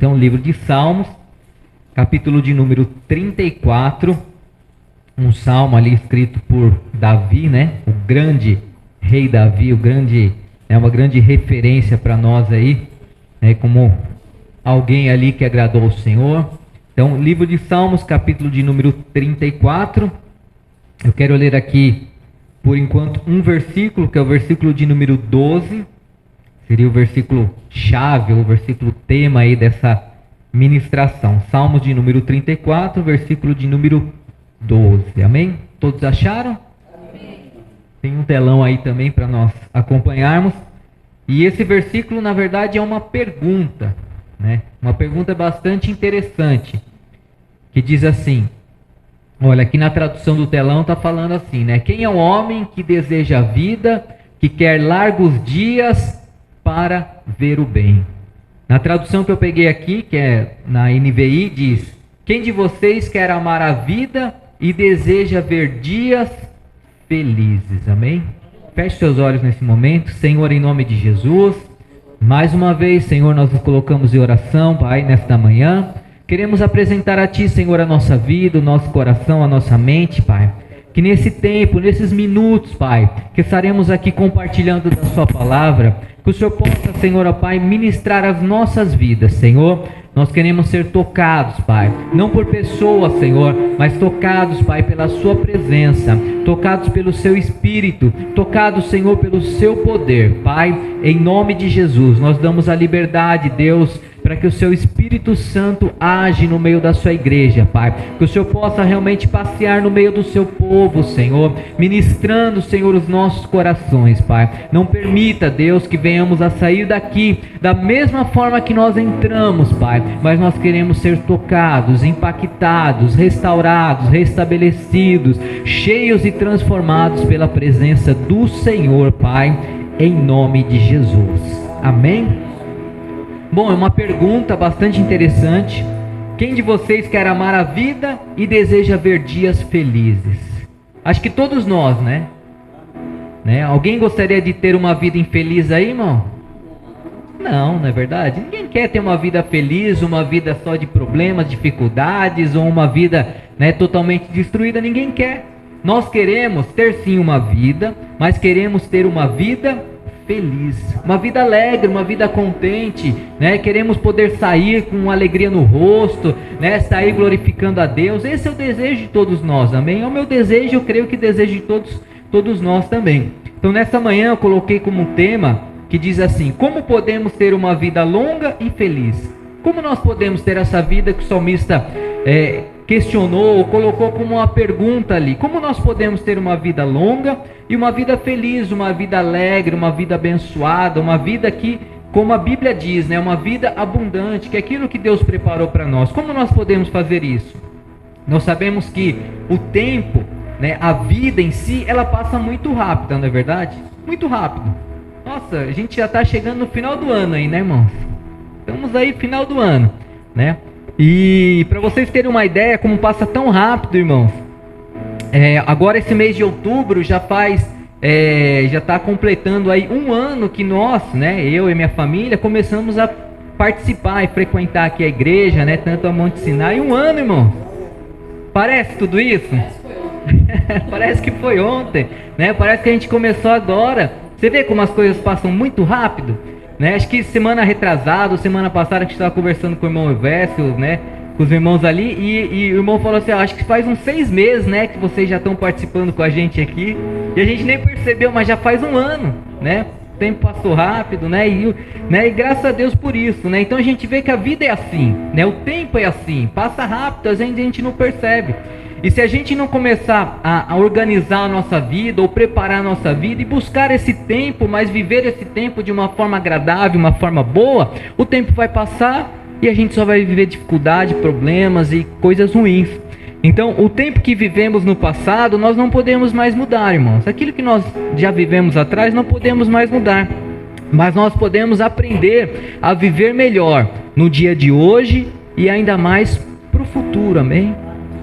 Então, livro de Salmos, capítulo de número 34, um salmo ali escrito por Davi, né? O grande rei Davi, uma grande referência para nós aí, né? Como alguém ali que agradou ao Senhor. Então, livro de Salmos, capítulo de número 34. Eu quero ler aqui, por enquanto, um versículo, que é o versículo de número 12. Seria o versículo chave, o versículo tema aí dessa ministração. Salmos de número 34, versículo de número 12. Amém? Todos acharam? Amém. Tem um telão aí também para nós acompanharmos. E esse versículo, na verdade, é uma pergunta, né? Uma pergunta bastante interessante, que diz assim, olha, aqui na tradução do telão está falando assim, né? Quem é o homem que deseja a vida, que quer largos dias para ver o bem? Na tradução que eu peguei aqui, que é na NVI, diz: quem de vocês quer amar a vida e deseja ver dias felizes? Amém? Feche seus olhos nesse momento. Senhor, em nome de Jesus, mais uma vez, Senhor, nós nos colocamos em oração, Pai, nesta manhã. Queremos apresentar a Ti, Senhor, a nossa vida, o nosso coração, a nossa mente, Pai. Que nesse tempo, nesses minutos, Pai, que estaremos aqui compartilhando da Sua palavra, que o Senhor possa, Senhor, ó Pai, ministrar as nossas vidas, Senhor. Nós queremos ser tocados, Pai, não por pessoas, Senhor, mas tocados, Pai, pela Sua presença, tocados pelo Seu Espírito, tocados, Senhor, pelo Seu poder, Pai, em nome de Jesus. Nós damos a liberdade, Deus, para que o Seu Espírito Santo age no meio da Sua igreja, Pai. Que o Senhor possa realmente passear no meio do Seu povo, Senhor, ministrando, Senhor, os nossos corações, Pai. Não permita, Deus, que venhamos a sair daqui da mesma forma que nós entramos, Pai, mas nós queremos ser tocados, impactados, restaurados, restabelecidos, cheios e transformados pela presença do Senhor, Pai, em nome de Jesus. Amém? Bom, é uma pergunta bastante interessante. Quem de vocês quer amar a vida e deseja ver dias felizes? Acho que todos nós, né? Alguém gostaria de ter uma vida infeliz aí, irmão? Não é verdade? Ninguém quer ter uma vida feliz, uma vida só de problemas, dificuldades, ou uma vida, né, totalmente destruída. Ninguém quer. Nós queremos ter sim uma vida, mas queremos ter uma vida feliz, uma vida alegre, uma vida contente, né? Queremos poder sair com alegria no rosto, né? Sair glorificando a Deus. Esse é o desejo de todos nós, amém? É o meu desejo, eu creio que desejo de todos nós também. Então nessa manhã eu coloquei como um tema que diz assim: como podemos ter uma vida longa e feliz? Como nós podemos ter essa vida que o salmista questionou, ou colocou como uma pergunta ali? Como nós podemos ter uma vida longa e uma vida feliz, uma vida alegre, uma vida abençoada, uma vida que, como a Bíblia diz, né, uma vida abundante, que é aquilo que Deus preparou para nós. Como nós podemos fazer isso? Nós sabemos que o tempo, né, a vida em si, ela passa muito rápido, não é verdade? Muito rápido. Nossa, a gente já está chegando no final do ano aí, né, irmãos? Estamos aí final do ano, né? E para vocês terem uma ideia como passa tão rápido, irmãos, agora esse mês de outubro já está completando aí um ano que nós, né, eu e minha família, começamos a participar e frequentar aqui a igreja, né, tanto a Monte Sinai. Um ano, irmão. Parece tudo isso? Parece que foi ontem, né? Parece que a gente começou agora. Você vê como as coisas passam muito rápido, né? Acho que semana retrasada, semana passada, a gente estava conversando com o irmão Evésio, né? Com os irmãos ali, e o irmão falou assim: acho que faz uns 6 meses, né, que vocês já estão participando com a gente aqui, e a gente nem percebeu, mas já faz um ano, né? O tempo passou rápido, né? E graças a Deus por isso, né? Então a gente vê que a vida é assim, né? O tempo é assim, passa rápido, às vezes a gente não percebe. E se a gente não começar a organizar a nossa vida, ou preparar a nossa vida, e buscar esse tempo, mas viver esse tempo de uma forma agradável, uma forma boa, o tempo vai passar e a gente só vai viver dificuldade, problemas e coisas ruins. Então, o tempo que vivemos no passado, nós não podemos mais mudar, irmãos. Aquilo que nós já vivemos atrás, não podemos mais mudar. Mas nós podemos aprender a viver melhor no dia de hoje e ainda mais para o futuro, amém?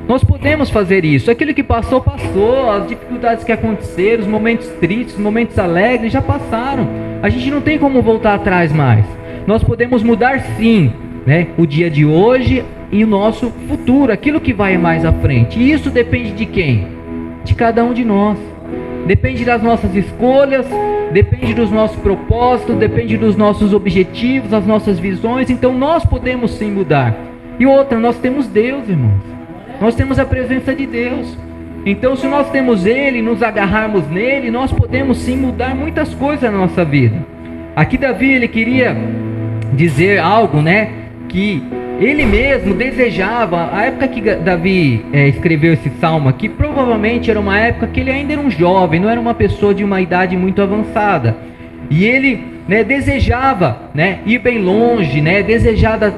Nós podemos fazer isso. Aquilo que passou, passou. As dificuldades que aconteceram, os momentos tristes, os momentos alegres já passaram. A gente não tem como voltar atrás mais. Nós podemos mudar sim, né, o dia de hoje e o nosso futuro, aquilo que vai mais à frente. E isso depende de quem? De cada um de nós. Depende das nossas escolhas, depende dos nossos propósitos, depende dos nossos objetivos, das nossas visões. Então nós podemos sim mudar. E outra, nós temos Deus, irmãos. Nós temos a presença de Deus. Então se nós temos Ele, nos agarrarmos nele, nós podemos sim mudar muitas coisas na nossa vida. Aqui Davi, ele queria dizer algo, né, que ele mesmo desejava. A época que Davi escreveu esse salmo aqui, provavelmente era uma época que ele ainda era um jovem, não era uma pessoa de uma idade muito avançada. E ele, né, desejava, né, ir bem longe, né,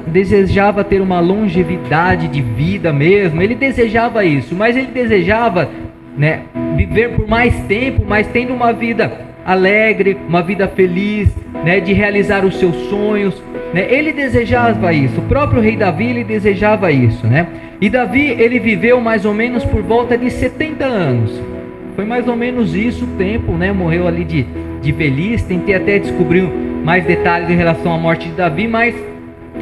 desejava ter uma longevidade de vida mesmo. Ele desejava isso, mas ele desejava, né, viver por mais tempo, mas tendo uma vida alegre, uma vida feliz, né, de realizar os seus sonhos, né? Ele desejava isso. O próprio rei Davi, ele desejava isso, né? E Davi, ele viveu mais ou menos por volta de 70 anos. Foi mais ou menos isso o tempo, né? Morreu ali de velhice. Tentei até descobrir mais detalhes em relação à morte de Davi, mas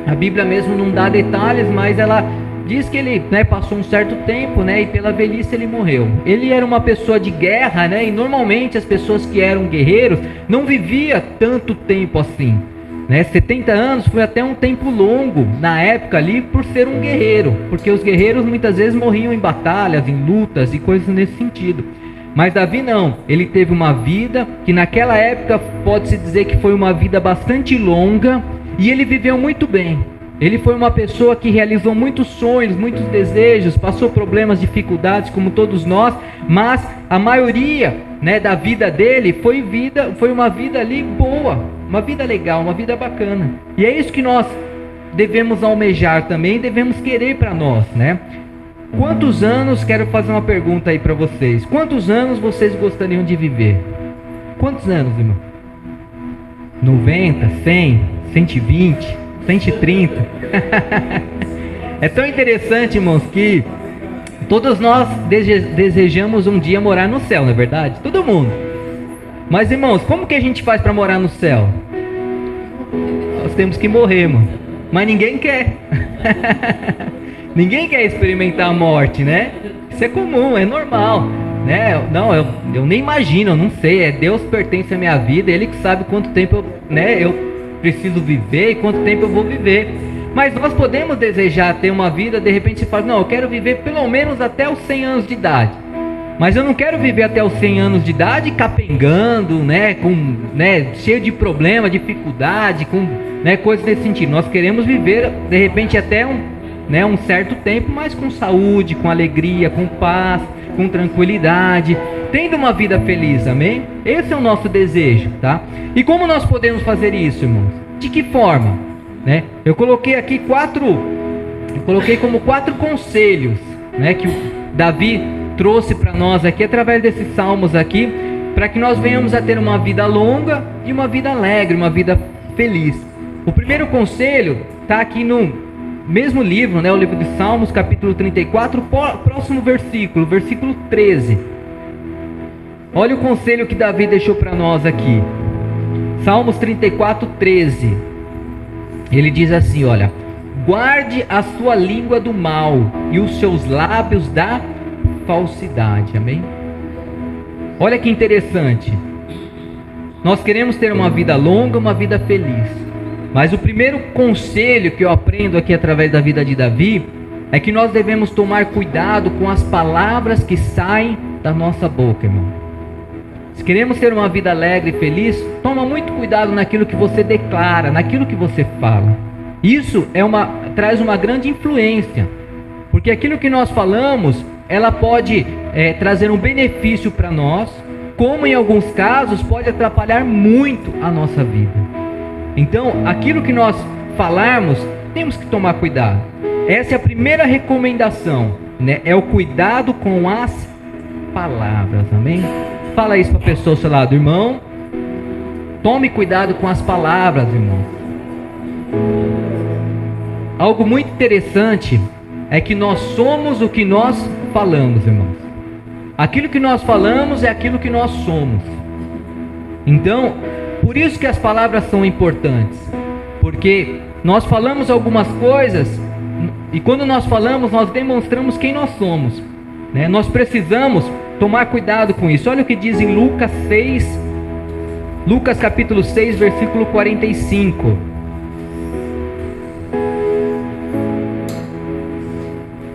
a Bíblia mesmo não dá detalhes, mas ela diz que ele, né, passou um certo tempo, né, e pela velhice ele morreu. Ele era uma pessoa de guerra, né, e normalmente as pessoas que eram guerreiros não viviam tanto tempo assim, né? 70 anos foi até um tempo longo na época ali por ser um guerreiro, porque os guerreiros muitas vezes morriam em batalhas, em lutas e coisas nesse sentido. Mas Davi não, ele teve uma vida que naquela época pode-se dizer que foi uma vida bastante longa, e ele viveu muito bem. Ele foi uma pessoa que realizou muitos sonhos, muitos desejos, passou problemas, dificuldades como todos nós, mas a maioria, né, da vida dele foi uma vida ali boa, uma vida legal, uma vida bacana. E é isso que nós devemos almejar também, devemos querer para nós, né? Quantos anos, quero fazer uma pergunta aí para vocês, quantos anos vocês gostariam de viver? Quantos anos, irmão? 90, 100, 120... 130. É tão interessante, irmãos, que todos nós desejamos um dia morar no céu, não é verdade? Todo mundo. Mas, irmãos, como que a gente faz para morar no céu? Nós temos que morrer, irmão. Mas ninguém quer. Ninguém quer experimentar a morte, né? Isso é comum, é normal, né? Não, eu nem imagino, eu não sei. Deus pertence à minha vida, Ele que sabe quanto tempo eu preciso viver e quanto tempo eu vou viver. Mas nós podemos desejar ter uma vida, de repente você fala, não, eu quero viver pelo menos até os 100 anos de idade. Mas eu não quero viver até os 100 anos de idade capengando, né, cheio de problema, dificuldade, com, né, coisas desse sentido. Nós queremos viver, de repente, até um certo tempo, mas com saúde, com alegria, com paz, com tranquilidade, tendo uma vida feliz, amém? Esse é o nosso desejo, tá? E como nós podemos fazer isso, irmãos? De que forma? Né? Eu coloquei aqui como 4 conselhos, né, que o Davi trouxe para nós aqui, através desses salmos aqui, para que nós venhamos a ter uma vida longa e uma vida alegre, uma vida feliz. O primeiro conselho está aqui no mesmo livro, né, o livro de Salmos, capítulo 34, próximo versículo 13. Olha o conselho que Davi deixou para nós aqui. Salmos 34, 13. Ele diz assim, olha: guarde a sua língua do mal e os seus lábios da falsidade. Amém? Olha que interessante. Nós queremos ter uma vida longa, uma vida feliz. Mas o primeiro conselho que eu aprendo aqui através da vida de Davi é que nós devemos tomar cuidado com as palavras que saem da nossa boca, irmão. Se queremos ter uma vida alegre e feliz, toma muito cuidado naquilo que você declara, naquilo que você fala. Isso traz uma grande influência, porque aquilo que nós falamos, ela pode trazer um benefício para nós, como em alguns casos pode atrapalhar muito a nossa vida. Então, aquilo que nós falarmos, temos que tomar cuidado. Essa é a primeira recomendação, né? É o cuidado com as palavras, amém? Fala isso para a pessoa ao seu lado, irmão. Tome cuidado com as palavras, irmão. Algo muito interessante é que nós somos o que nós falamos, irmãos. Aquilo que nós falamos é aquilo que nós somos. Então, por isso que as palavras são importantes. Porque nós falamos algumas coisas, e quando nós falamos, nós demonstramos quem nós somos, né? Nós precisamos tomar cuidado com isso. Olha o que diz em Lucas 6, Lucas capítulo 6, versículo 45.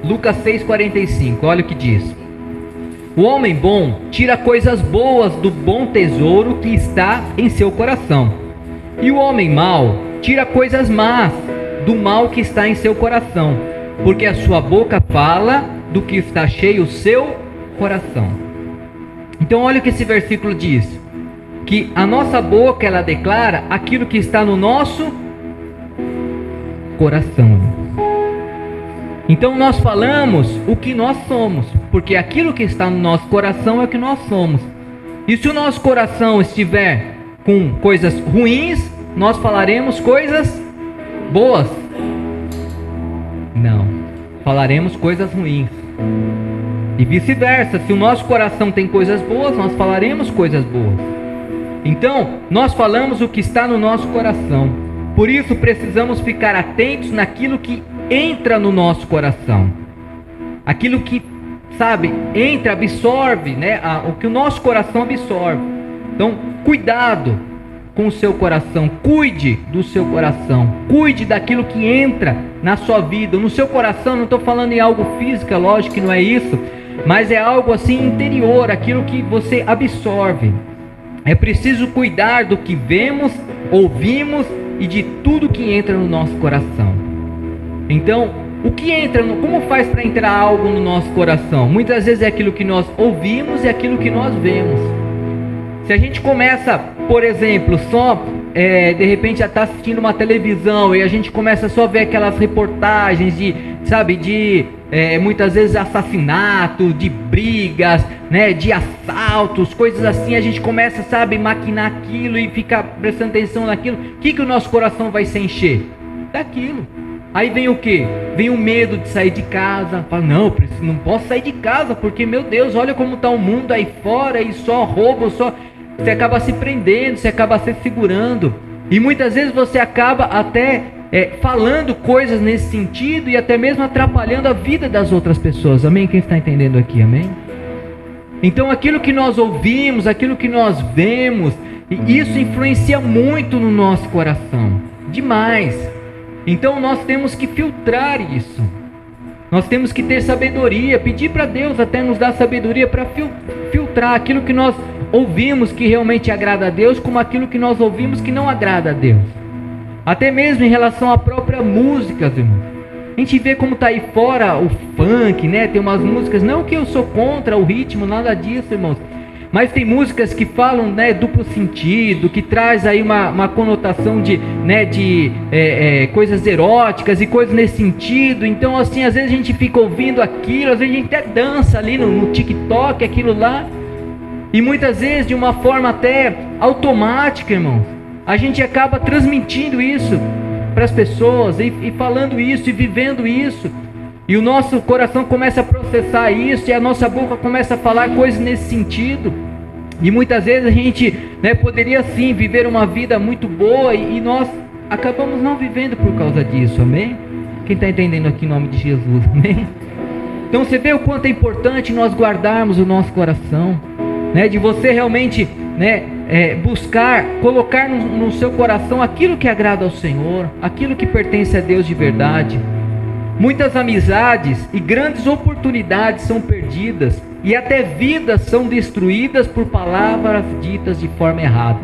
Lucas 6, 45, olha o que diz: o homem bom tira coisas boas do bom tesouro que está em seu coração, e o homem mau tira coisas más do mal que está em seu coração, porque a sua boca fala do que está cheio o seu coração. Então olha o que esse versículo diz, que a nossa boca, ela declara aquilo que está no nosso coração. Então nós falamos o que nós somos, porque aquilo que está no nosso coração é o que nós somos. E se o nosso coração estiver com coisas ruins, nós falaremos coisas boas? Não, falaremos coisas ruins. E vice-versa, se o nosso coração tem coisas boas, nós falaremos coisas boas. Então, nós falamos o que está no nosso coração. Por isso precisamos ficar atentos naquilo que entra no nosso coração. Aquilo que, sabe, entra, absorve, né? O que o nosso coração absorve. Então, cuidado com o seu coração, cuide do seu coração, cuide daquilo que entra na sua vida, no seu coração. Não estou falando em algo físico, lógico que não é isso, mas é algo assim interior, aquilo que você absorve. É preciso cuidar do que vemos, ouvimos e de tudo que entra no nosso coração. Então, o que entra, como faz para entrar algo no nosso coração? Muitas vezes é aquilo que nós ouvimos e aquilo que nós vemos. Se a gente começa, por exemplo, só de repente já está assistindo uma televisão e a gente começa só a ver aquelas reportagens de, sabe, de muitas vezes assassinato, de brigas, né, de assaltos, coisas assim, a gente começa, sabe, maquinar aquilo e ficar prestando atenção naquilo. O que o nosso coração vai se encher? Daquilo. Aí vem o que? Vem o medo de sair de casa. Fala, não posso sair de casa, porque, meu Deus, olha como está o mundo aí fora, e só roubo, só... Você acaba se prendendo, você acaba se segurando. E muitas vezes você acaba até falando coisas nesse sentido e até mesmo atrapalhando a vida das outras pessoas. Amém? Quem está entendendo aqui? Amém? Então aquilo que nós ouvimos, aquilo que nós vemos, isso influencia muito no nosso coração. Demais. Então nós temos que filtrar isso. Nós temos que ter sabedoria, pedir para Deus até nos dar sabedoria para filtrar aquilo que nós ouvimos que realmente agrada a Deus, como aquilo que nós ouvimos que não agrada a Deus. Até mesmo em relação à própria música, irmãos. A gente vê como está aí fora o funk, né? Tem umas músicas, não que eu sou contra o ritmo, nada disso, irmãos. Mas tem músicas que falam, né, duplo sentido, que traz aí uma conotação de coisas eróticas e coisas nesse sentido. Então, assim, às vezes a gente fica ouvindo aquilo, às vezes a gente até dança ali no TikTok, aquilo lá. E muitas vezes de uma forma até automática, irmãos. A gente acaba transmitindo isso para as pessoas e falando isso e vivendo isso. E o nosso coração começa a processar isso e a nossa boca começa a falar coisas nesse sentido. E muitas vezes a gente, né, poderia sim viver uma vida muito boa e nós acabamos não vivendo por causa disso, amém? Quem está entendendo aqui em nome de Jesus, amém? Então você vê o quanto é importante nós guardarmos o nosso coração, né, de você realmente, né, buscar, colocar no seu coração aquilo que agrada ao Senhor, aquilo que pertence a Deus de verdade. Muitas amizades e grandes oportunidades são perdidas e até vidas são destruídas por palavras ditas de forma errada.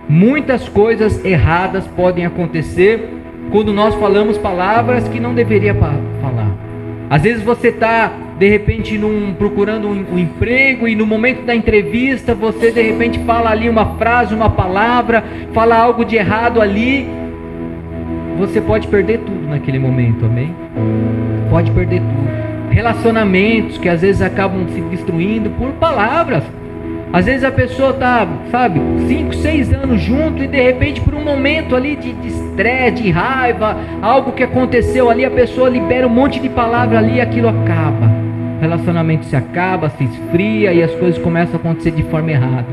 Muitas coisas erradas podem acontecer quando nós falamos palavras que não deveria falar. Às vezes você está de repente procurando um emprego e no momento da entrevista você de repente fala ali uma frase, uma palavra, fala algo de errado ali. Você pode perder tudo naquele momento, amém? Pode perder tudo. Relacionamentos que às vezes acabam se destruindo por palavras. Às vezes a pessoa está, 5, 6 anos junto e de repente por um momento ali de estresse, de raiva, algo que aconteceu ali, a pessoa libera um monte de palavra ali e aquilo acaba. O relacionamento se acaba, se esfria e as coisas começam a acontecer de forma errada.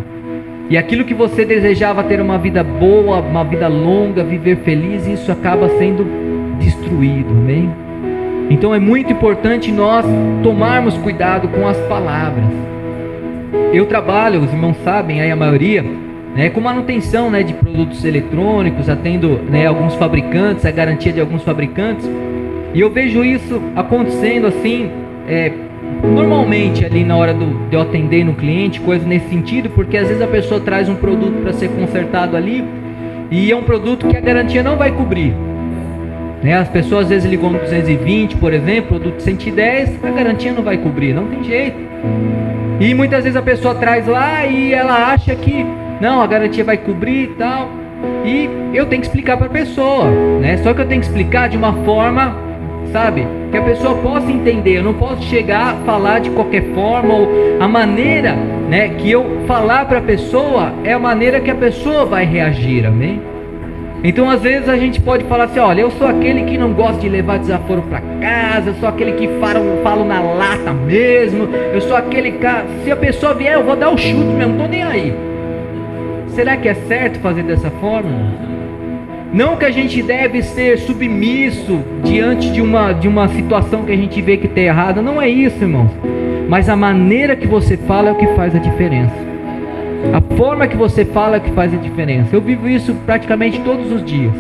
E aquilo que você desejava ter uma vida boa, uma vida longa, viver feliz, isso acaba sendo destruído, amém? Então é muito importante nós tomarmos cuidado com as palavras. Eu trabalho, os irmãos sabem, aí a maioria, né, com manutenção, né, de produtos eletrônicos, atendo, né, alguns fabricantes, a garantia de alguns fabricantes, e eu vejo isso acontecendo assim, normalmente ali na hora de eu atender no cliente, coisa nesse sentido, porque às vezes a pessoa traz um produto para ser consertado ali, e é um produto que a garantia não vai cobrir. Né? As pessoas às vezes ligam no 220, por exemplo, produto 110, a garantia não vai cobrir, não tem jeito. E muitas vezes a pessoa traz lá e ela acha que não, a garantia vai cobrir e tal, e eu tenho que explicar para a pessoa, né? Só que eu tenho que explicar de uma forma, sabe, que a pessoa possa entender. Eu não posso chegar a falar de qualquer forma, ou a maneira, né, que eu falar para a pessoa é a maneira que a pessoa vai reagir, amém? Então às vezes a gente pode falar assim, olha, eu sou aquele que não gosta de levar desaforo para casa, eu sou aquele que falo na lata mesmo, eu sou aquele cara, se a pessoa vier eu vou dar o chute mesmo, não tô nem aí. Será que é certo fazer dessa forma? Não que a gente deve ser submisso diante de uma situação que a gente vê que está errada, não é isso, irmãos. Mas a maneira que você fala é o que faz a diferença. A forma que você fala é o que faz a diferença. Eu vivo isso praticamente todos os dias.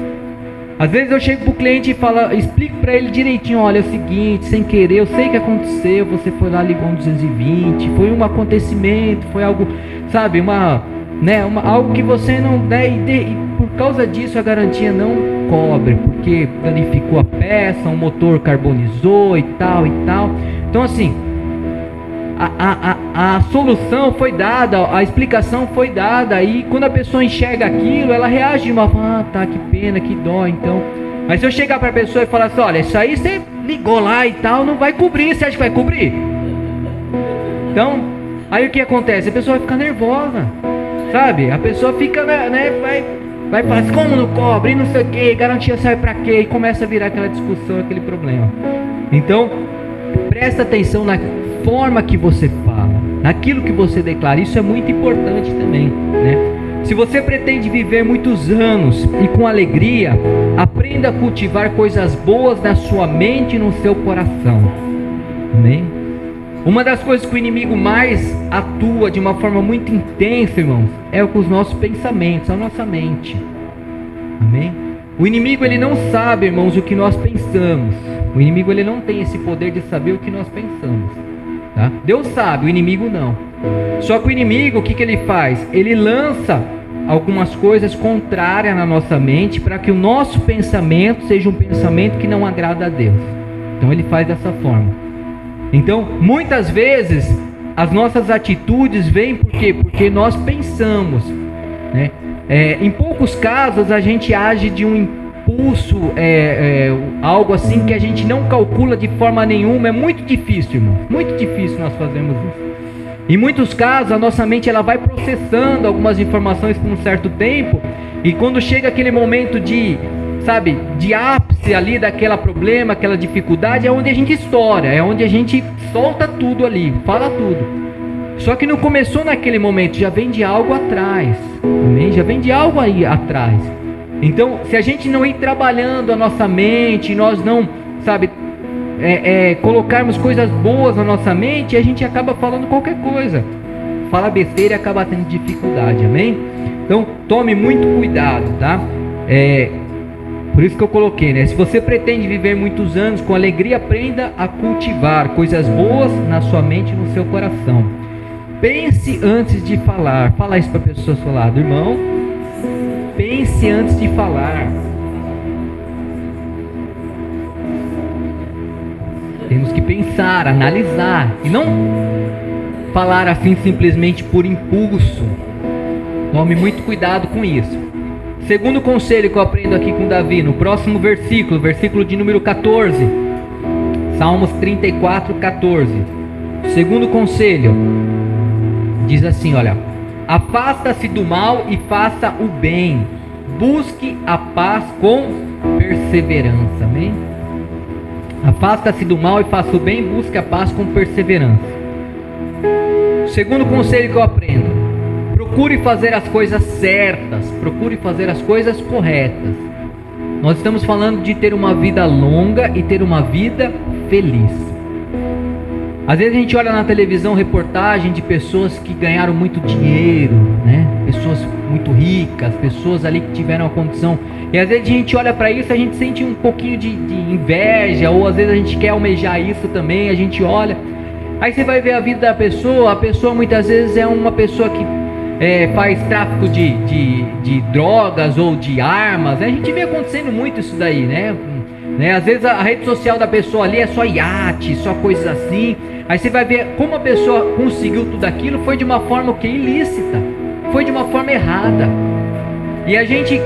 Às vezes eu chego para o cliente e explico para ele direitinho, olha, é o seguinte, sem querer, eu sei o que aconteceu, você foi lá, ligou um 220, foi um acontecimento, foi algo, sabe, algo que você não, né, e por causa disso a garantia não cobre, porque danificou a peça, o motor carbonizou e tal. Então assim, a solução foi dada, a explicação foi dada, e quando a pessoa enxerga aquilo, ela reage de uma forma, tá, que pena, que dó, então. Mas se eu chegar para a pessoa e falar assim, olha, isso aí você ligou lá e tal, não vai cobrir, você acha que vai cobrir? Então, aí o que acontece? A pessoa vai ficar nervosa, sabe? A pessoa fica, né, vai falar assim, como não cobre, não sei o que, garantia serve para quê? E começa a virar aquela discussão, aquele problema. Então, presta atenção na forma que você fala, naquilo que você declara, isso é muito importante também, né? Se você pretende viver muitos anos e com alegria, aprenda a cultivar coisas boas na sua mente e no seu coração, amém? Uma das coisas que o inimigo mais atua de uma forma muito intensa, irmãos, é com os nossos pensamentos, a nossa mente, amém? O inimigo, ele não sabe, irmãos, o que nós pensamos. O inimigo, ele não tem esse poder de saber o que nós pensamos, tá? Deus sabe, o inimigo não. Só que o inimigo, o que ele faz? Ele lança algumas coisas contrárias na nossa mente para que o nosso pensamento seja um pensamento que não agrada a Deus. Então ele faz dessa forma. Então, muitas vezes, as nossas atitudes vêm por quê? Porque nós pensamos, né? Em poucos casos a gente age de um impulso, algo assim que a gente não calcula de forma nenhuma. É muito difícil, irmão, muito difícil nós fazermos isso. Em muitos casos a nossa mente ela vai processando algumas informações por um certo tempo, e quando chega aquele momento de ápice ali daquele problema, aquela dificuldade, é onde a gente estoura, é onde a gente solta tudo ali, fala tudo. Só que não começou naquele momento, já vem de algo atrás, amém? Já vem de algo aí atrás. Então, se a gente não ir trabalhando a nossa mente, nós não, colocarmos coisas boas na nossa mente, a gente acaba falando qualquer coisa, fala besteira e acaba tendo dificuldade, amém? Então, tome muito cuidado, tá? Por isso que eu coloquei, né? Se você pretende viver muitos anos com alegria, aprenda a cultivar coisas boas na sua mente e no seu coração. Pense antes de falar. Fala isso para a pessoa do seu lado, irmão. Pense antes de falar. Temos que pensar, analisar, e não falar assim simplesmente por impulso. Tome muito cuidado com isso. Segundo conselho que eu aprendo aqui com Davi, no próximo versículo de número 14, Salmos 34, 14. Segundo conselho, diz assim, olha: afasta-se do mal e faça o bem, busque a paz com perseverança, amém? Afasta-se do mal e faça o bem, busque a paz com perseverança. Segundo conselho que eu aprendo: procure fazer as coisas certas, procure fazer as coisas corretas. Nós estamos falando de ter uma vida longa e ter uma vida feliz. Às vezes a gente olha na televisão reportagem de pessoas que ganharam muito dinheiro, né? Pessoas muito ricas, pessoas ali que tiveram a condição. E às vezes a gente olha para isso, a gente sente um pouquinho de inveja, ou às vezes a gente quer almejar isso também, a gente olha. Aí você vai ver a vida da pessoa, a pessoa muitas vezes é uma pessoa que faz tráfico de drogas ou de armas, né? A gente vê acontecendo muito isso daí, né? Às vezes a rede social da pessoa ali é só iate, só coisas assim. Aí você vai ver como a pessoa conseguiu tudo aquilo, foi de uma forma ilícita, foi de uma forma errada. E a gente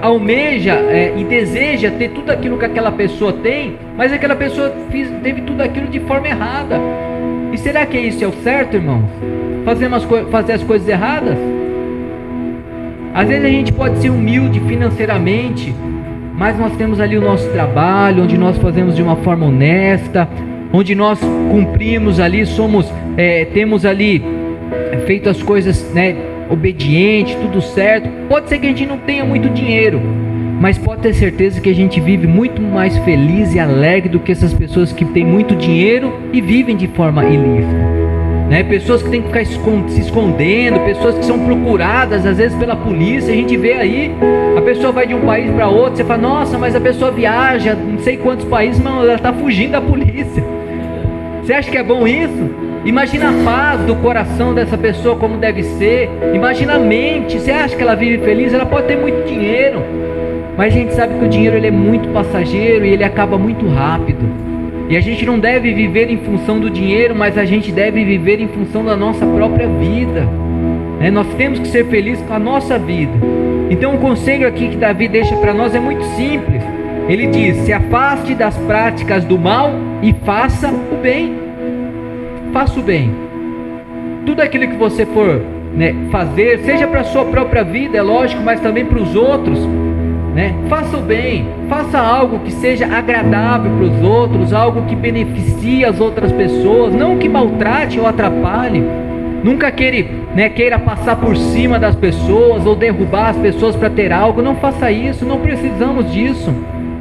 almeja e deseja ter tudo aquilo que aquela pessoa tem, mas aquela pessoa teve tudo aquilo de forma errada. E será que isso é o certo, irmãos? Fazer as coisas erradas? Às vezes a gente pode ser humilde financeiramente, mas nós temos ali o nosso trabalho, onde nós fazemos de uma forma honesta, onde nós cumprimos ali, temos ali feito as coisas, né, obediente, tudo certo. Pode ser que a gente não tenha muito dinheiro, mas pode ter certeza que a gente vive muito mais feliz e alegre do que essas pessoas que têm muito dinheiro e vivem de forma ilícita, né? Pessoas que têm que ficar se escondendo, pessoas que são procuradas às vezes pela polícia. A gente vê aí, a pessoa vai de um país para outro, você fala, nossa, mas a pessoa viaja não sei quantos países, mas ela está fugindo da polícia. Você acha que é bom isso? Imagina a paz do coração dessa pessoa como deve ser. Imagina a mente. Você acha que ela vive feliz? Ela pode ter muito dinheiro, mas a gente sabe que o dinheiro ele é muito passageiro e ele acaba muito rápido. E a gente não deve viver em função do dinheiro, mas a gente deve viver em função da nossa própria vida, né? Nós temos que ser felizes com a nossa vida. Então o conselho aqui que Davi deixa para nós é muito simples. Ele diz: se afaste das práticas do mal e faça o bem. Faça o bem. Tudo aquilo que você for, né, fazer, seja para a sua própria vida, é lógico, mas também para os outros, né? Faça o bem. Faça algo que seja agradável para os outros, algo que beneficie as outras pessoas, não que maltrate ou atrapalhe. Nunca queira passar por cima das pessoas ou derrubar as pessoas para ter algo. Não faça isso, não precisamos disso.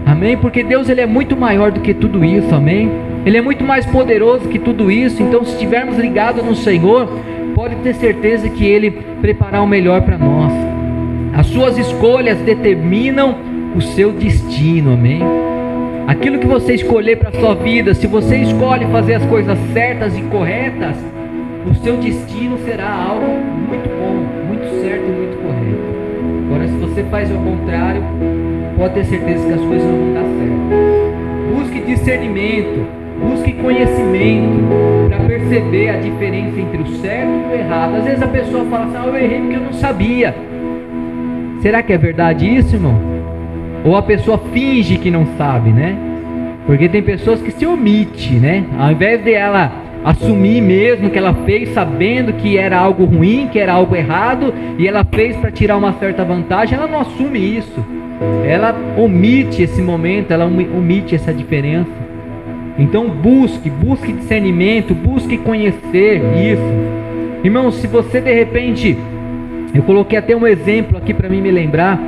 Amém? Porque Deus ele é muito maior do que tudo isso, amém? Ele é muito mais poderoso que tudo isso. Então, se estivermos ligados no Senhor, pode ter certeza que Ele preparará o melhor para nós. As suas escolhas determinam o seu destino, amém? Aquilo que você escolher para a sua vida, se você escolhe fazer as coisas certas e corretas, o seu destino será algo muito bom, muito certo e muito correto. Agora, se você faz o contrário, pode ter certeza que as coisas não vão dar certo. Busque discernimento, busque conhecimento para perceber a diferença entre o certo e o errado. Às vezes a pessoa fala assim: eu errei porque eu não sabia. Será que é verdade isso, irmão? Ou a pessoa finge que não sabe, né? Porque tem pessoas que se omitem, né? Ao invés de ela assumir mesmo que ela fez sabendo que era algo ruim, que era algo errado, e ela fez para tirar uma certa vantagem, ela não assume isso. Ela omite esse momento, ela omite essa diferença. Então busque discernimento, busque conhecer isso. Irmão, se você de repente, eu coloquei até um exemplo aqui para mim me lembrar,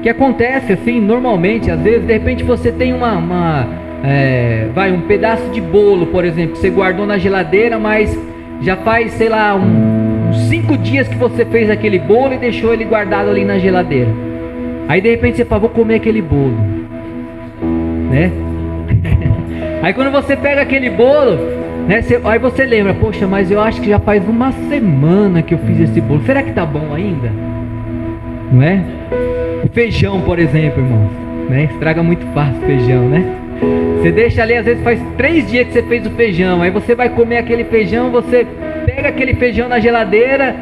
que acontece assim normalmente, às vezes, de repente você tem um pedaço de bolo, por exemplo, que você guardou na geladeira, mas já faz, sei lá, uns 5 dias que você fez aquele bolo e deixou ele guardado ali na geladeira. Aí de repente você fala: vou comer aquele bolo, né? Aí quando você pega aquele bolo, né, aí você lembra: poxa, mas eu acho que já faz uma semana que eu fiz esse bolo, será que tá bom ainda? Não é? O feijão, por exemplo, irmãos, né? Estraga muito fácil o feijão, né? Você deixa ali, às vezes faz 3 dias que você fez o feijão, aí você vai comer aquele feijão, você pega aquele feijão na geladeira,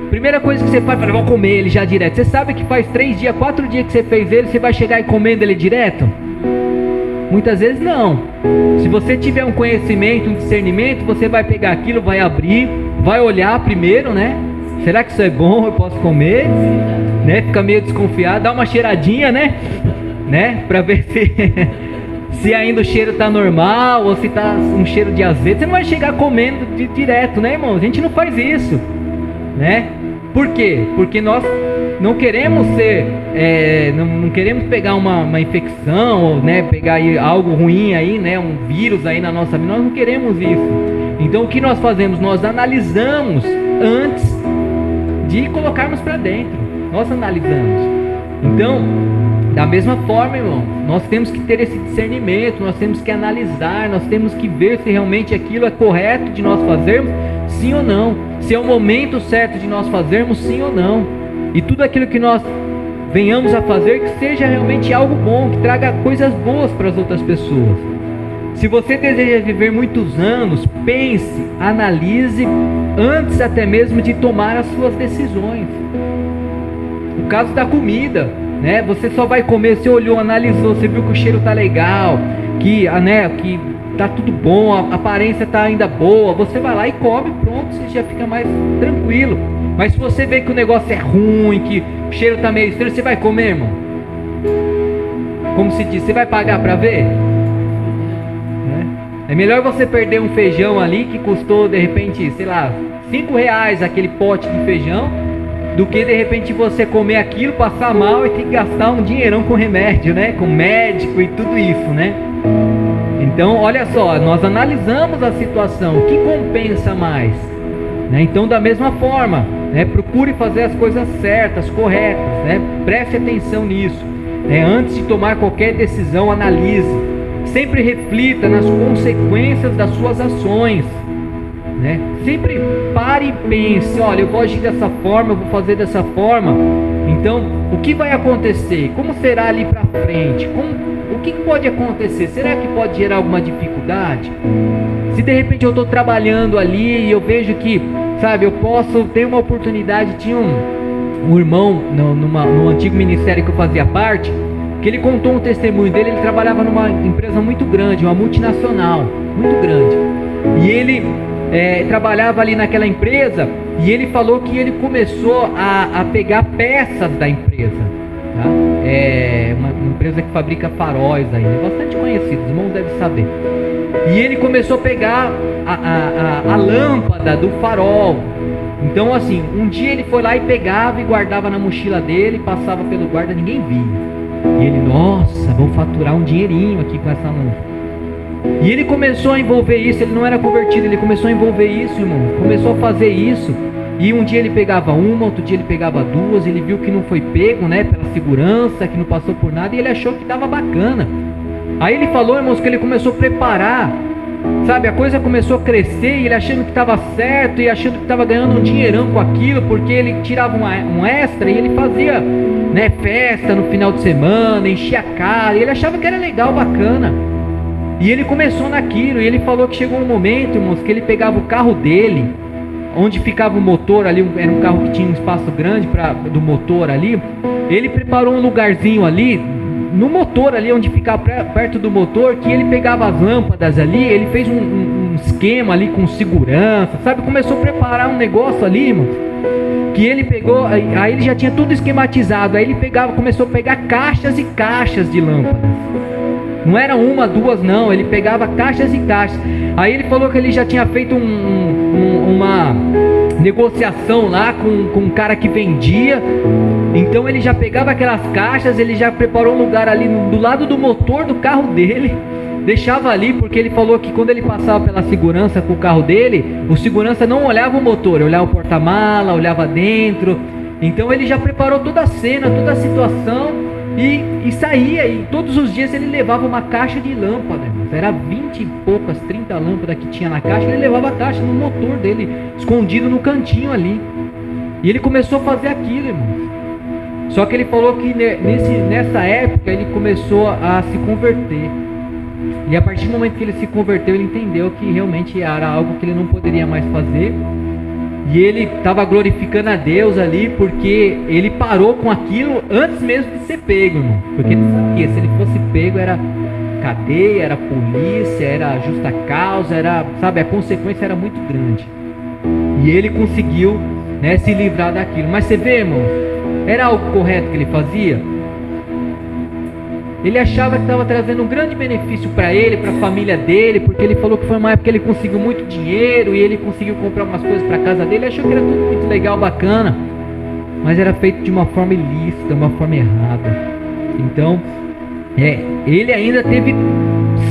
primeira coisa que você faz, vou comer ele já direto. Você sabe que faz 3 dias, 4 dias que você fez ele, você vai chegar e comendo ele direto? Muitas vezes não. Se você tiver um conhecimento, um discernimento, você vai pegar aquilo, vai abrir, vai olhar primeiro, né? Será que isso é bom? Eu posso comer? Né? Fica meio desconfiado, dá uma cheiradinha, né? Pra ver se ainda o cheiro tá normal ou se tá um cheiro de azeite. Você não vai chegar comendo direto, né, irmão? A gente não faz isso, né? Por quê? Porque nós não queremos não queremos pegar uma infecção, ou, né, pegar aí algo ruim aí, né, um vírus aí na nossa vida. Nós não queremos isso. Então o que nós fazemos? Nós analisamos antes de colocarmos para dentro. Nós analisamos. Então, da mesma forma, irmão, nós temos que ter esse discernimento, nós temos que analisar, nós temos que ver se realmente aquilo é correto de nós fazermos, sim ou não. Se é o momento certo de nós fazermos, sim ou não. E tudo aquilo que nós venhamos a fazer, que seja realmente algo bom, que traga coisas boas para as outras pessoas. Se você deseja viver muitos anos, pense, analise, antes até mesmo de tomar as suas decisões. O caso da comida, né? Você só vai comer, você olhou, analisou, você viu que o cheiro tá legal, que tá tudo bom, a aparência tá ainda boa, você vai lá e come, pronto, você já fica mais tranquilo. Mas se você vê que o negócio é ruim, que o cheiro tá meio estranho, você vai comer, irmão? Como se diz, você vai pagar para ver? É melhor você perder um feijão ali que custou de repente, sei lá, R$5 aquele pote de feijão, do que de repente você comer aquilo, passar mal e ter que gastar um dinheirão com remédio, né? Com médico e tudo isso, né? Então, olha só, nós analisamos a situação, o que compensa mais, né? Então, da mesma forma, né? Procure fazer as coisas certas, corretas, né? Preste atenção nisso, né? Antes de tomar qualquer decisão, analise, sempre reflita nas consequências das suas ações, né? Sempre pare e pense, olha, eu vou agir dessa forma, eu vou fazer dessa forma, então o que vai acontecer? Como será ali para frente? O que pode acontecer? Será que pode gerar alguma dificuldade? Se de repente eu estou trabalhando ali e eu vejo que, sabe, eu posso ter uma oportunidade. Tinha um irmão no antigo ministério que eu fazia parte, que ele contou um testemunho dele. Ele trabalhava numa empresa muito grande, uma multinacional, muito grande, e ele trabalhava ali naquela empresa, e ele falou que ele começou a pegar peças da empresa, tá? É uma empresa que fabrica faróis aí, bastante conhecido, os irmãos devem saber. E ele começou a pegar a lâmpada do farol. Então assim, um dia ele foi lá e pegava e guardava na mochila dele, passava pelo guarda, ninguém via. E ele, nossa, vou faturar um dinheirinho aqui com essa lâmpada. E ele começou a envolver isso. Ele não era convertido, ele começou a envolver isso, irmão. Começou a fazer isso. E um dia ele pegava uma, outro dia ele pegava duas. Ele viu que não foi pego, né, pela segurança, que não passou por nada, e ele achou que estava bacana. Aí ele falou, irmãos, que ele começou a preparar, sabe, a coisa começou a crescer, e ele achando que estava certo, e achando que estava ganhando um dinheirão com aquilo, porque ele tirava um extra, e ele fazia, né, festa no final de semana, enchia a cara, e ele achava que era legal, bacana. E ele começou naquilo, e ele falou que chegou um momento, irmãos, que ele pegava o carro dele, onde ficava o motor ali, era um carro que tinha um espaço grande do motor ali. Ele preparou um lugarzinho ali, no motor ali, onde ficava perto do motor, que ele pegava as lâmpadas ali, ele fez um esquema ali com segurança, sabe? Começou a preparar um negócio ali, irmãos, que ele pegou, aí ele já tinha tudo esquematizado, aí ele começou a pegar caixas e caixas de lâmpadas. Não era uma, duas, não. Ele pegava caixas e caixas. Aí ele falou que ele já tinha feito uma negociação lá com um cara que vendia. Então ele já pegava aquelas caixas, ele já preparou um lugar ali do lado do motor do carro dele, deixava ali, porque ele falou que quando ele passava pela segurança com o carro dele, o segurança não olhava o motor, olhava o porta-mala, olhava dentro. Então ele já preparou toda a cena, toda a situação. E saía, e todos os dias ele levava uma caixa de lâmpada, irmãos. Era 20 e poucas, 30 lâmpadas que tinha na caixa. Ele levava a caixa no motor dele, escondido no cantinho ali. E ele começou a fazer aquilo, irmãos. Só que ele falou que nessa época ele começou a se converter. E a partir do momento que ele se converteu, ele entendeu que realmente era algo que ele não poderia mais fazer. E ele estava glorificando a Deus ali, porque ele parou com aquilo antes mesmo de ser pego, irmão. Porque ele sabia, se ele fosse pego, era cadeia, era polícia, era justa causa, era, sabe, a consequência era muito grande. E ele conseguiu, né, se livrar daquilo. Mas você vê, irmão, era algo correto que ele fazia? Ele achava que estava trazendo um grande benefício para ele, para a família dele, porque ele falou que foi uma época que ele conseguiu muito dinheiro e ele conseguiu comprar umas coisas para a casa dele. Ele achou que era tudo muito legal, bacana. mas era feito de uma forma ilícita, uma forma errada. Então, ele ainda teve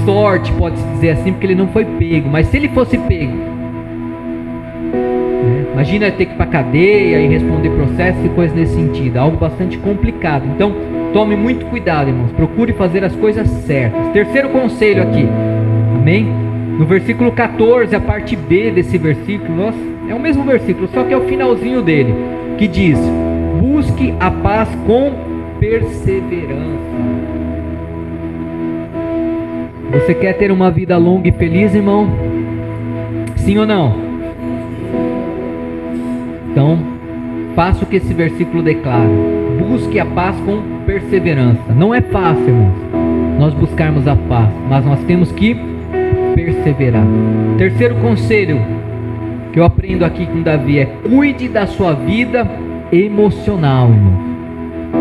sorte, pode-se dizer assim, porque ele não foi pego. Mas se ele fosse pego, imagina ter que ir para cadeia e responder processo e coisas nesse sentido, algo bastante complicado. Então, tome muito cuidado, irmãos, procure fazer as coisas certas. Terceiro conselho aqui, amém? No versículo 14, a parte B desse versículo, nossa, é o mesmo versículo, só que é o finalzinho dele, que diz: busque a paz com perseverança. Você quer ter uma vida longa e feliz, irmão? Sim ou não? Então, faça o que esse versículo declara: busque a paz com perseverança. Não é fácil, irmãos, nós buscarmos a paz, mas nós temos que perseverar. Terceiro conselho que eu aprendo aqui com Davi é: cuide da sua vida emocional, irmão.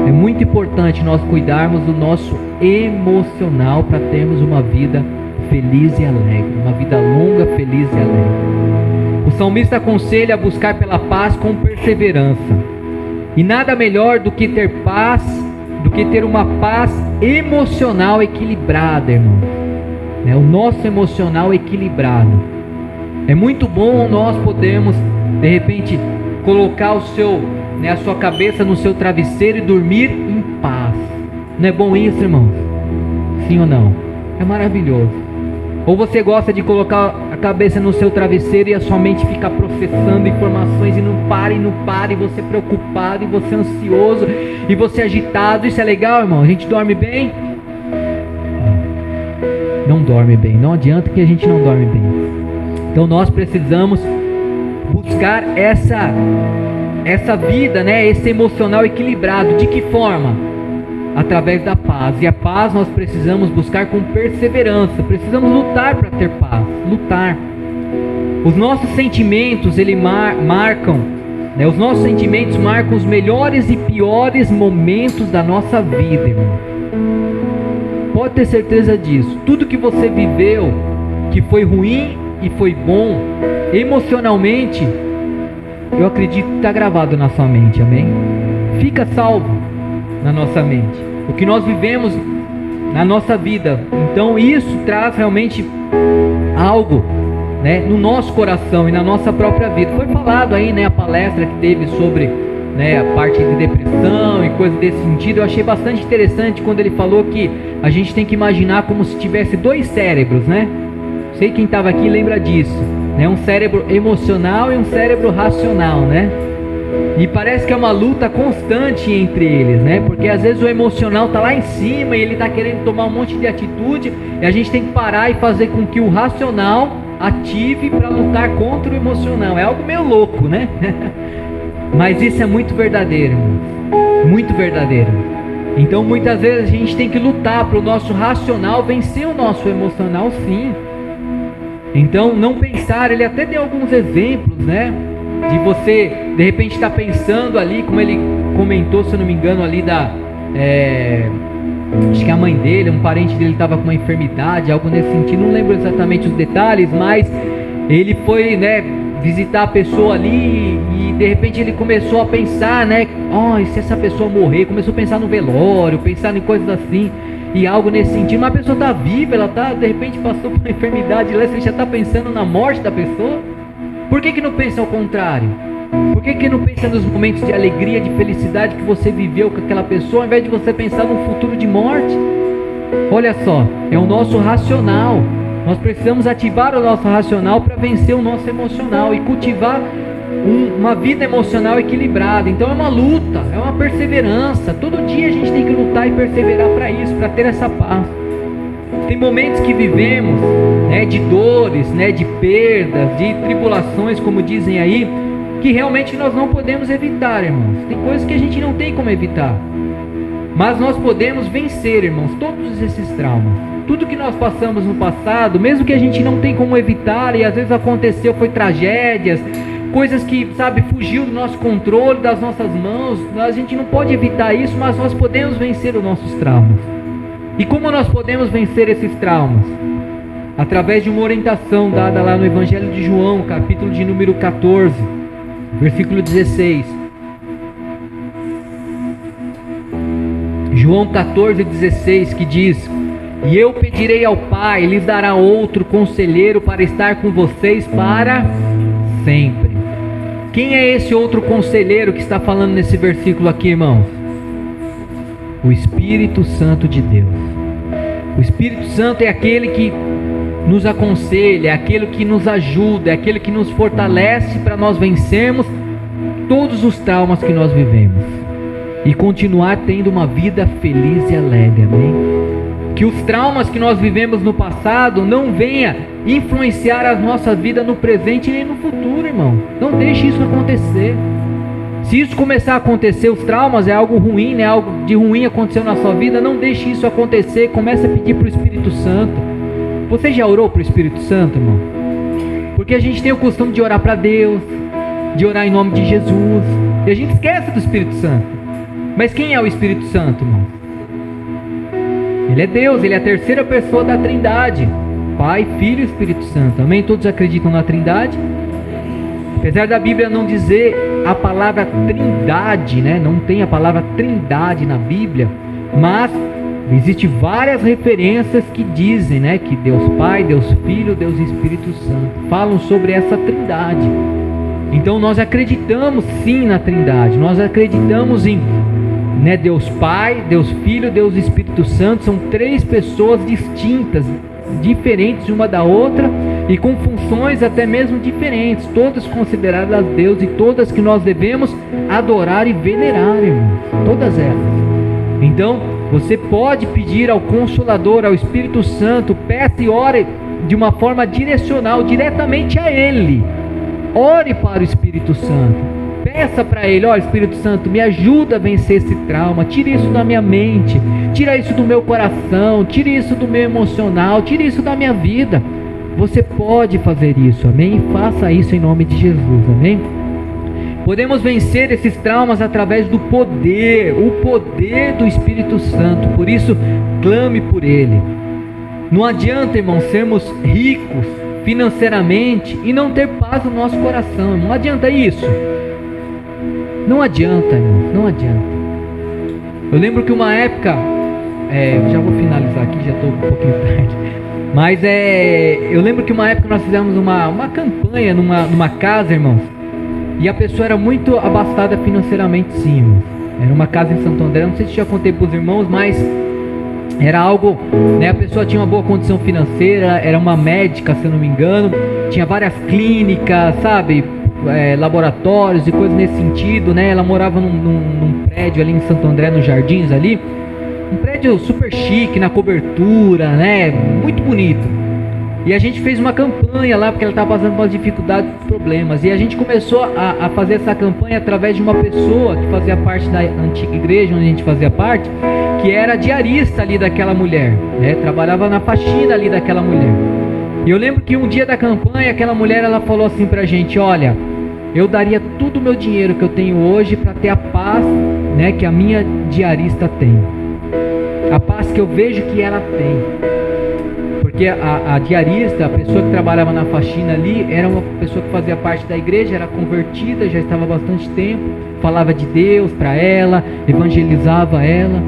É muito importante nós cuidarmos do nosso emocional para termos uma vida feliz e alegre, uma vida longa, feliz e alegre. O salmista aconselha a buscar pela paz com perseverança. E nada melhor do que ter paz, do que ter uma paz emocional equilibrada, irmão. O nosso emocional equilibrado. É muito bom nós podermos, de repente, colocar a sua cabeça no seu travesseiro e dormir em paz. Não é bom isso, irmão? Sim ou não? É maravilhoso. Ou você gosta de colocar a cabeça no seu travesseiro e a sua mente fica processando informações e não para, e você preocupado, e você ansioso, e você agitado. Isso é legal, irmão? A gente dorme bem? Não dorme bem. Não adianta que a gente não dorme bem. Então nós precisamos buscar essa vida, esse emocional equilibrado. De que forma? Através da paz. E a paz nós precisamos buscar com perseverança. Precisamos lutar para ter paz. Lutar. Os nossos sentimentos, marcam, os nossos sentimentos marcam os melhores e piores momentos da nossa vida, irmão. Pode ter certeza disso. Tudo que você viveu, que foi ruim e foi bom, emocionalmente, eu acredito que está gravado na sua mente, amém? Fica salvo na nossa mente o que nós vivemos na nossa vida. Então isso traz realmente algo, no nosso coração e na nossa própria vida. Foi falado aí, a palestra que teve sobre a parte de depressão e coisas desse sentido. Eu achei bastante interessante quando ele falou que a gente tem que imaginar como se tivesse dois cérebros, Sei quem estava aqui lembra disso, um cérebro emocional e um cérebro racional, E parece que é uma luta constante entre eles, Porque às vezes o emocional está lá em cima e ele está querendo tomar um monte de atitude, e a gente tem que parar e fazer com que o racional ative para lutar contra o emocional. É algo meio louco, Mas isso é muito verdadeiro, muito verdadeiro. Então muitas vezes a gente tem que lutar para o nosso racional vencer o nosso emocional, sim. Então não pensar, ele até deu alguns exemplos, de você de repente estar pensando ali, como ele comentou, se eu não me engano, ali acho que a mãe dele, um parente dele estava com uma enfermidade, algo nesse sentido, não lembro exatamente os detalhes, mas ele foi, visitar a pessoa ali e de repente ele começou a pensar, e se essa pessoa morrer, começou a pensar no velório, pensar em coisas assim, e algo nesse sentido. Mas a pessoa está viva, ela de repente passou por uma enfermidade, você já está pensando na morte da pessoa? Por que não pensa ao contrário? Por que não pensa nos momentos de alegria, de felicidade que você viveu com aquela pessoa, ao invés de você pensar num futuro de morte? Olha só, é o nosso racional. Nós precisamos ativar o nosso racional para vencer o nosso emocional e cultivar uma vida emocional equilibrada. Então é uma luta, é uma perseverança. Todo dia a gente tem que lutar e perseverar para isso, para ter essa paz. Tem momentos que vivemos, de dores, de perdas, de tribulações, como dizem aí, que realmente nós não podemos evitar, irmãos. Tem coisas que a gente não tem como evitar, mas nós podemos vencer, irmãos, todos esses traumas. Tudo que nós passamos no passado, mesmo que a gente não tem como evitar, e às vezes aconteceu, foi tragédias, coisas que, fugiu do nosso controle, das nossas mãos. A gente não pode evitar isso, mas nós podemos vencer os nossos traumas. E como nós podemos vencer esses traumas? Através de uma orientação dada lá no Evangelho de João, capítulo de número 14, versículo 16. João 14,16, que diz: e eu pedirei ao Pai, lhes dará outro conselheiro para estar com vocês para sempre. Quem é esse outro conselheiro que está falando nesse versículo aqui, irmãos? O Espírito Santo de Deus. O Espírito Santo é aquele que nos aconselha, é aquele que nos ajuda, é aquele que nos fortalece para nós vencermos todos os traumas que nós vivemos e continuar tendo uma vida feliz e alegre, amém? Que os traumas que nós vivemos no passado não venha influenciar a nossa vida no presente nem no futuro, irmão. Não deixe isso acontecer. Se isso começar a acontecer, os traumas é algo ruim, né? Algo de ruim aconteceu na sua vida, não deixe isso acontecer. Comece a pedir para o Espírito Santo. Você já orou para o Espírito Santo, irmão? Porque a gente tem o costume de orar para Deus, de orar em nome de Jesus, e a gente esquece do Espírito Santo. Mas quem é o Espírito Santo, irmão? Ele é Deus, ele é a terceira pessoa da Trindade, Pai, Filho e Espírito Santo, amém? Todos acreditam na Trindade? Apesar da Bíblia não dizer a palavra Trindade, né? Não tem a palavra Trindade na Bíblia, mas existem várias referências que dizem, né, que Deus Pai, Deus Filho, Deus Espírito Santo falam sobre essa Trindade. Então nós acreditamos sim na Trindade, nós acreditamos em, né, Deus Pai, Deus Filho, Deus Espírito Santo. São três pessoas distintas, diferentes uma da outra e com funções até mesmo diferentes, todas consideradas Deus e todas que nós devemos adorar e venerar, irmãos, todas elas. Então você pode pedir ao Consolador, ao Espírito Santo, peça e ore de uma forma direcional, diretamente a Ele. Ore para o Espírito Santo, peça para Ele: ó, Espírito Santo, me ajuda a vencer esse trauma, tire isso da minha mente, tira isso do meu coração, tire isso do meu emocional, tire isso da minha vida. Você pode fazer isso, amém? Faça isso em nome de Jesus, amém? Podemos vencer esses traumas através do poder, o poder do Espírito Santo. Por isso, clame por Ele. Não adianta, irmão, sermos ricos financeiramente e não ter paz no nosso coração. Não adianta isso. Não adianta, irmão, não adianta. Eu lembro que uma época, já vou finalizar aqui, já estou um pouquinho tarde. Mas eu lembro que uma época nós fizemos uma campanha numa casa, irmãos. E a pessoa era muito abastada financeiramente, sim, irmãos. Era uma casa em Santo André, não sei se já contei para os irmãos, mas era algo, né? A pessoa tinha uma boa condição financeira, era uma médica, se eu não me engano, tinha várias clínicas, sabe, laboratórios e coisas nesse sentido, né? Ela morava num prédio ali em Santo André, nos Jardins ali, um prédio super chique, na cobertura, né? Muito bonito. E a gente fez uma campanha lá, porque ela estava passando por dificuldades e problemas. E a gente começou a fazer essa campanha através de uma pessoa que fazia parte da antiga igreja, onde a gente fazia parte, que era diarista ali daquela mulher, né? Trabalhava na faxina ali daquela mulher. E eu lembro que um dia da campanha, aquela mulher, ela falou assim pra gente: olha, eu daria todo o meu dinheiro que eu tenho hoje para ter a paz, né, que a minha diarista tem. A paz que eu vejo que ela tem. Porque a diarista, a pessoa que trabalhava na faxina ali, era uma pessoa que fazia parte da igreja, era convertida, já estava há bastante tempo, falava de Deus para ela, evangelizava ela.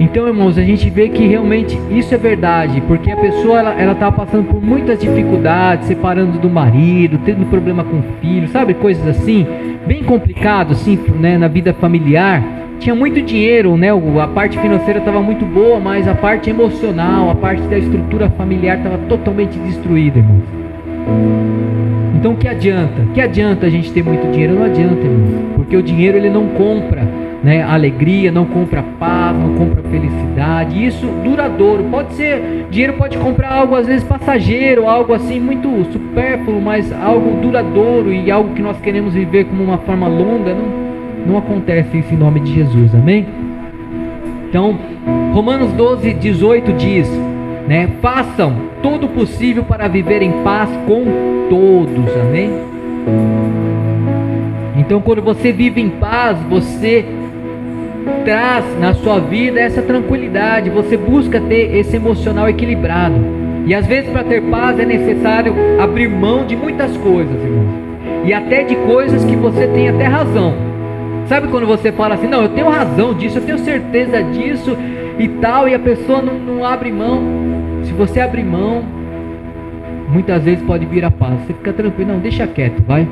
Então, irmãos, a gente vê que realmente isso é verdade, porque a pessoa ela estava passando por muitas dificuldades, separando do marido, tendo problema com o filho, sabe, coisas assim, bem complicado, assim, né, na vida familiar. Tinha muito dinheiro, né? A parte financeira estava muito boa, mas a parte emocional, a parte da estrutura familiar estava totalmente destruída, irmãos. Então, que adianta? Que adianta a gente ter muito dinheiro? Não adianta, irmãos, porque o dinheiro ele não compra, né, alegria, não compra paz, não compra felicidade. Isso duradouro. Pode ser, dinheiro pode comprar algo às vezes passageiro, algo assim muito supérfluo, mas algo duradouro e algo que nós queremos viver como uma forma longa, não acontece isso em nome de Jesus, amém? Então, Romanos 12:18 diz, né, façam todo o possível para viver em paz com todos, amém? Então, quando você vive em paz, você traz na sua vida essa tranquilidade, você busca ter esse emocional equilibrado. E às vezes, para ter paz é necessário abrir mão de muitas coisas, irmãos, e até de coisas que você tem até razão. Sabe quando você fala assim, não, eu tenho razão disso, eu tenho certeza disso e tal, e a pessoa não abre mão. Se você abrir mão, muitas vezes pode vir a paz. Você fica tranquilo, não, deixa quieto, vai.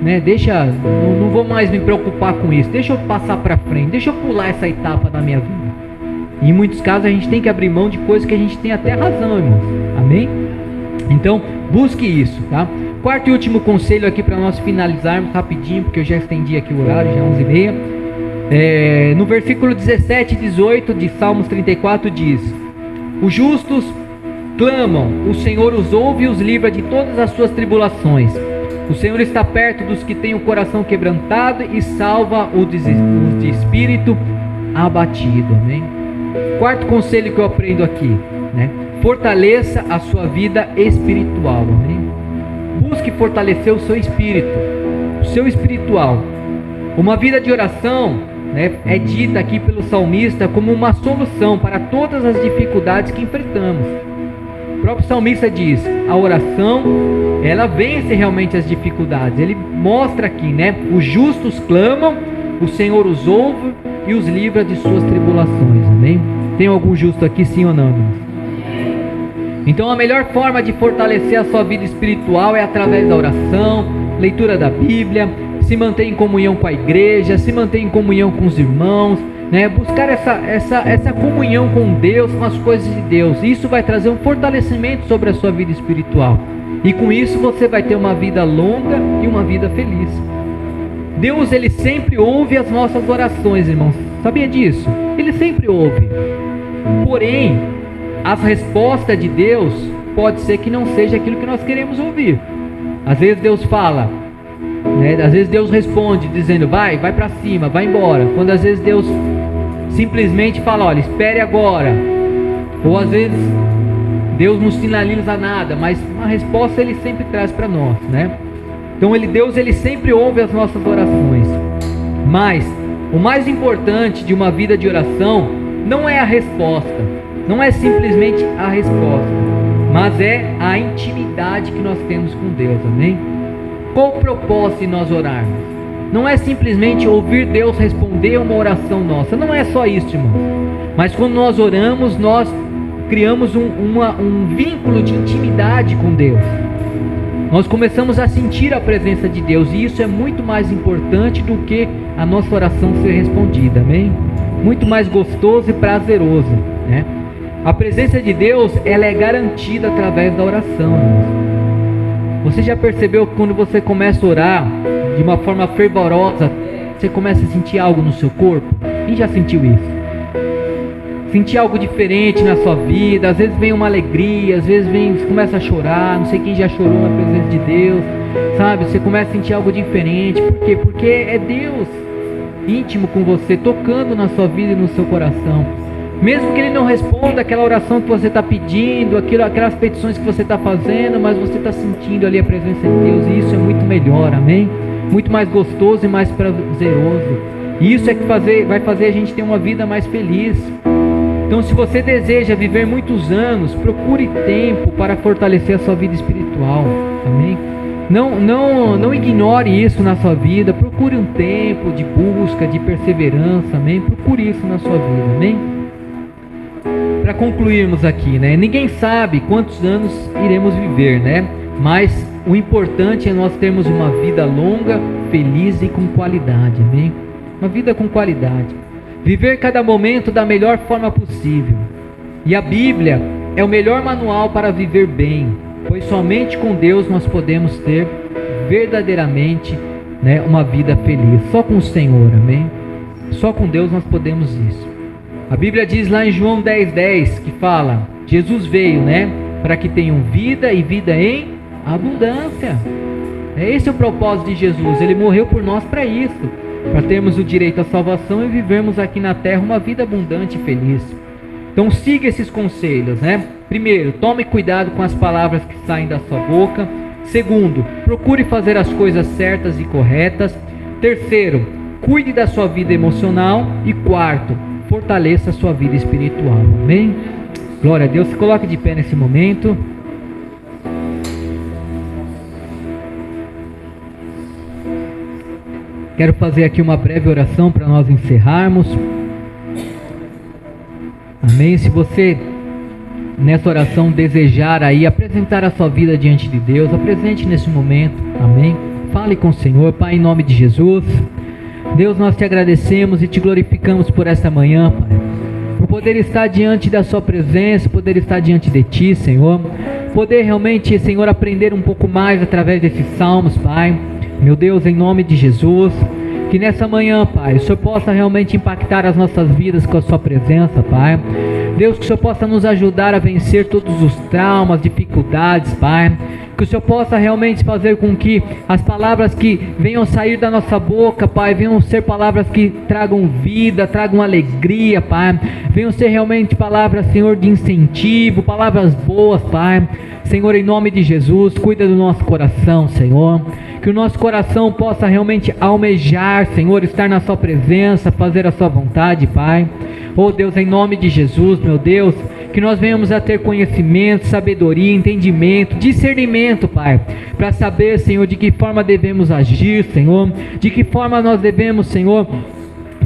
Né? Deixa, não vou mais me preocupar com isso, deixa eu passar para frente, deixa eu pular essa etapa da minha vida. E em muitos casos a gente tem que abrir mão de coisas que a gente tem até razão, irmãos. Amém? Então, busque isso, tá? Quarto e último conselho aqui para nós finalizarmos rapidinho, porque eu já estendi aqui o horário, já é 11h30. No versículo 17 e 18 de Salmos 34 diz: os justos clamam, o Senhor os ouve e os livra de todas as suas tribulações. O Senhor está perto dos que têm o coração quebrantado e salva os de espírito abatido. Amém? Quarto conselho que eu aprendo aqui, né? Fortaleça a sua vida espiritual. Amém? Busque fortalecer o seu espírito, o seu espiritual. Uma vida de oração, né, é dita aqui pelo salmista como uma solução para todas as dificuldades que enfrentamos. O próprio salmista diz: a oração, ela vence realmente as dificuldades. Ele mostra aqui, né? Os justos clamam, o Senhor os ouve e os livra de suas tribulações. Amém? Tem algum justo aqui, sim ou não, irmãos? Então a melhor forma de fortalecer a sua vida espiritual é através da oração, leitura da Bíblia, se manter em comunhão com a igreja, se manter em comunhão com os irmãos, né? Buscar essa comunhão com Deus, com as coisas de Deus. Isso vai trazer um fortalecimento sobre a sua vida espiritual. E com isso você vai ter uma vida longa e uma vida feliz. Deus, Ele sempre ouve as nossas orações, irmãos. Sabia disso? Ele sempre ouve. Porém, as respostas de Deus pode ser que não seja aquilo que nós queremos ouvir. Às vezes Deus fala, né? Às vezes Deus responde dizendo: vai para cima, vai embora. Quando às vezes Deus simplesmente fala: olha, espere agora. Ou às vezes Deus não sinaliza nada, mas uma resposta Ele sempre traz para nós, né? Então Deus ele sempre ouve as nossas orações. Mas o mais importante de uma vida de oração não é a resposta, não é simplesmente a resposta, mas é a intimidade que nós temos com Deus. Amém? Qual o propósito de nós orarmos? Não é simplesmente ouvir Deus responder uma oração nossa. Não é só isso, irmão. Mas quando nós oramos, nós criamos um vínculo de intimidade com Deus. Nós começamos a sentir a presença de Deus. E isso é muito mais importante do que a nossa oração ser respondida. Amém? Muito mais gostoso e prazeroso, né? A presença de Deus, ela é garantida através da oração. Você já percebeu que quando você começa a orar de uma forma fervorosa, você começa a sentir algo no seu corpo? Quem já sentiu isso? Sentir algo diferente na sua vida. Às vezes vem uma alegria, às vezes você começa a chorar. Não sei quem já chorou na presença de Deus, sabe? Você começa a sentir algo diferente. Por quê? Porque é Deus íntimo com você, tocando na sua vida e no seu coração. Mesmo que Ele não responda aquela oração que você está pedindo, aquelas petições que você está fazendo, mas você está sentindo ali a presença de Deus, e isso é muito melhor, amém? Muito mais gostoso e mais prazeroso. E isso é que vai fazer a gente ter uma vida mais feliz. Então, se você deseja viver muitos anos, procure tempo para fortalecer a sua vida espiritual, amém? Não ignore isso na sua vida. Procure um tempo de busca, de perseverança, amém? Procure isso na sua vida, amém? Para concluirmos aqui, né? Ninguém sabe quantos anos iremos viver, né? Mas o importante é nós termos uma vida longa, feliz e com qualidade, amém? Uma vida com qualidade. Viver cada momento da melhor forma possível. E a Bíblia é o melhor manual para viver bem, pois somente com Deus nós podemos ter verdadeiramente, né, uma vida feliz. Só com o Senhor, amém? Só com Deus nós podemos isso. A Bíblia diz lá em João 10:10 que fala: Jesus veio, né, para que tenham vida e vida em abundância. Esse é o propósito de Jesus. Ele morreu por nós para isso, para termos o direito à salvação e vivermos aqui na terra uma vida abundante e feliz. Então siga esses conselhos, né? Primeiro, tome cuidado com as palavras que saem da sua boca. Segundo, procure fazer as coisas certas e corretas. Terceiro, cuide da sua vida emocional. E quarto, fortaleça a sua vida espiritual, amém? Glória a Deus. Se coloque de pé nesse momento. Quero fazer aqui uma breve oração para nós encerrarmos. Amém? Se você nessa oração desejar aí apresentar a sua vida diante de Deus, apresente nesse momento. Amém? Fale com o Senhor. Pai, em nome de Jesus, Deus, nós te agradecemos e te glorificamos por esta manhã, Pai, por poder estar diante da sua presença, poder estar diante de ti, Senhor, poder realmente, Senhor, aprender um pouco mais através desses salmos, Pai. Meu Deus, em nome de Jesus, que nessa manhã, Pai, o Senhor possa realmente impactar as nossas vidas com a sua presença, Pai. Deus, que o Senhor possa nos ajudar a vencer todos os traumas, dificuldades, Pai. Que o Senhor possa realmente fazer com que as palavras que venham sair da nossa boca, Pai, venham ser palavras que tragam vida, tragam alegria, Pai. Venham ser realmente palavras, Senhor, de incentivo, palavras boas, Pai. Senhor, em nome de Jesus, cuida do nosso coração, Senhor. Que o nosso coração possa realmente almejar, Senhor, estar na sua presença, fazer a sua vontade, Pai. Oh Deus, em nome de Jesus, meu Deus, que nós venhamos a ter conhecimento, sabedoria, entendimento, discernimento, Pai, para saber, Senhor, de que forma devemos agir, Senhor, de que forma nós devemos, Senhor,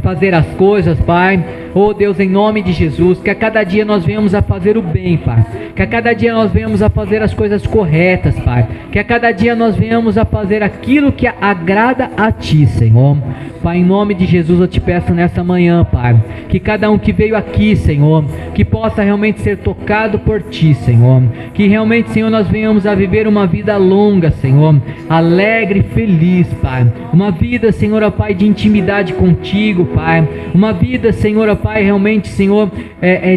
fazer as coisas, Pai. Oh Deus, em nome de Jesus, que a cada dia nós venhamos a fazer o bem, Pai. Que a cada dia nós venhamos a fazer as coisas corretas, Pai. Que a cada dia nós venhamos a fazer aquilo que agrada a Ti, Senhor. Pai, em nome de Jesus eu te peço nessa manhã, Pai, que cada um que veio aqui, Senhor, que possa realmente ser tocado por Ti, Senhor. Que realmente, Senhor, nós venhamos a viver uma vida longa, Senhor, alegre e feliz, Pai. Uma vida, Senhor, ó Pai, de intimidade contigo, Pai. Uma vida, Senhor, ó Pai, realmente, Senhor,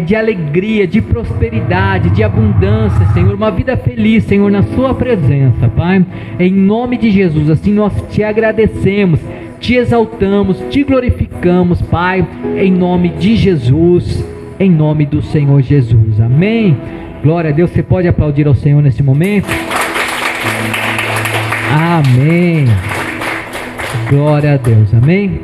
de alegria, de prosperidade, de abundância, Senhor. Uma vida feliz, Senhor, na Sua presença, Pai. Em nome de Jesus, assim nós te agradecemos, te exaltamos, te glorificamos, Pai, em nome de Jesus, em nome do Senhor Jesus. Amém? Glória a Deus. Você pode aplaudir ao Senhor nesse momento? Amém. Glória a Deus. Amém?